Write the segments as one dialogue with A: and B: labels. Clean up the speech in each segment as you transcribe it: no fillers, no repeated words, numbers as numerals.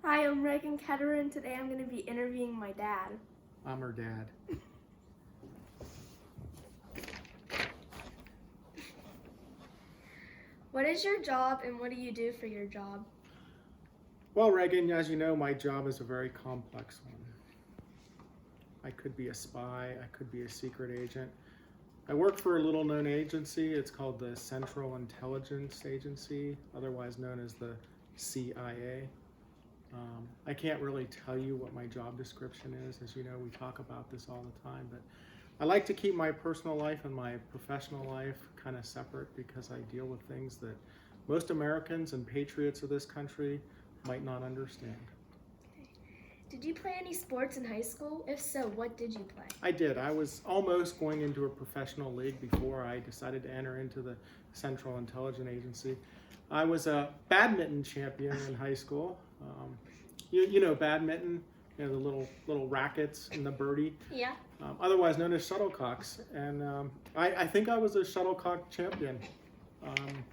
A: Hi, I'm Reagan and today I'm going to be interviewing my dad.
B: I'm her dad.
A: What is your job and what do you do for your job?
B: Well, Reagan, as you know, my job is a very complex one. I could be a spy, I could be a secret agent. I work for a little known agency. It's called the Central Intelligence Agency, otherwise known as the CIA. I can't really tell you what my job description is. As you know, we talk about this all the time, but I like to keep my personal life and my professional life kind of separate because I deal with things that most Americans and patriots of this country might not understand.
A: Did you play any sports in high school? If so, what did you play?
B: I did. I was almost going into a professional league before I decided to enter into the Central Intelligence Agency. I was a badminton champion in high school. You know badminton, you know, the little rackets and the birdie.
A: Yeah.
B: Otherwise known as shuttlecocks. And I think I was a shuttlecock champion.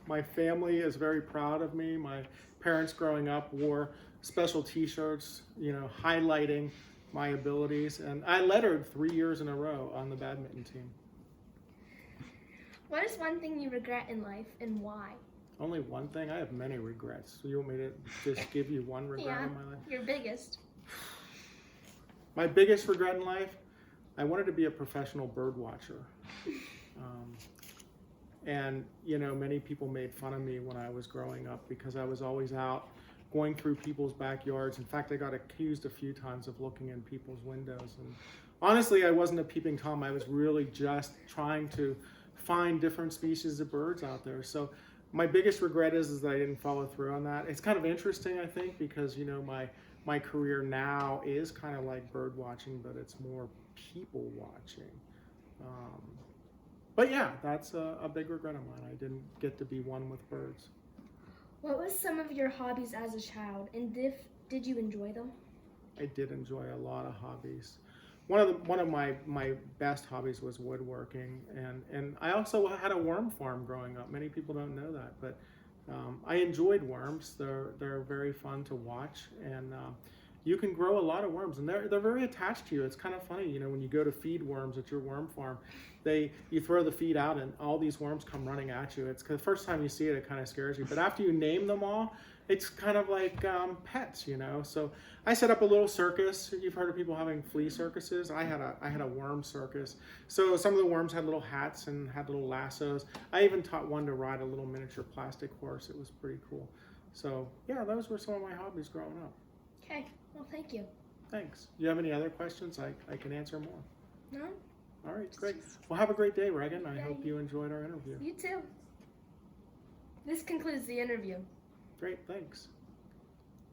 B: My family is very proud of me. My parents growing up wore special t-shirts, you know, highlighting my abilities. And I lettered 3 years in a row on the badminton team.
A: What is one thing you regret in life and why?
B: Only one thing? I have many regrets. So you want me to just give you one regret in my life?
A: Your biggest.
B: My biggest regret in life? I wanted to be a professional bird watcher. And, you know, many people made fun of me when I was growing up because I was always out going through people's backyards. In fact, I got accused a few times of looking in people's windows. And honestly, I wasn't a peeping Tom. I was really just trying to find different species of birds out there. So my biggest regret is that I didn't follow through on that. It's kind of interesting, I think, because, you know, my career now is kind of like bird watching, but it's more people watching. But yeah, that's a big regret of mine. I didn't get to be one with birds.
A: What was some of your hobbies as a child, and did you enjoy them?
B: I did enjoy a lot of hobbies. One of my best hobbies was woodworking, and I also had a worm farm growing up. Many people don't know that, but I enjoyed worms. They're very fun to watch, and you can grow a lot of worms, and they're very attached to you. It's kind of funny, you know, when you go to feed worms at your worm farm, you throw the feed out, and all these worms come running at you. It's the first time you see it, it kind of scares you, but after you name them all, it's kind of like pets, you know. So I set up a little circus. You've heard of people having flea circuses. I had a worm circus. So some of the worms had little hats and had little lassos. I even taught one to ride a little miniature plastic horse. It was pretty cool. So yeah, those were some of my hobbies growing up.
A: Okay, well, thank you.
B: Thanks. Do you have any other questions? I can answer more.
A: No?
B: All right, great. Well, have a great day, Reagan. I hope you enjoyed our interview.
A: You too. This concludes the interview.
B: Great, thanks.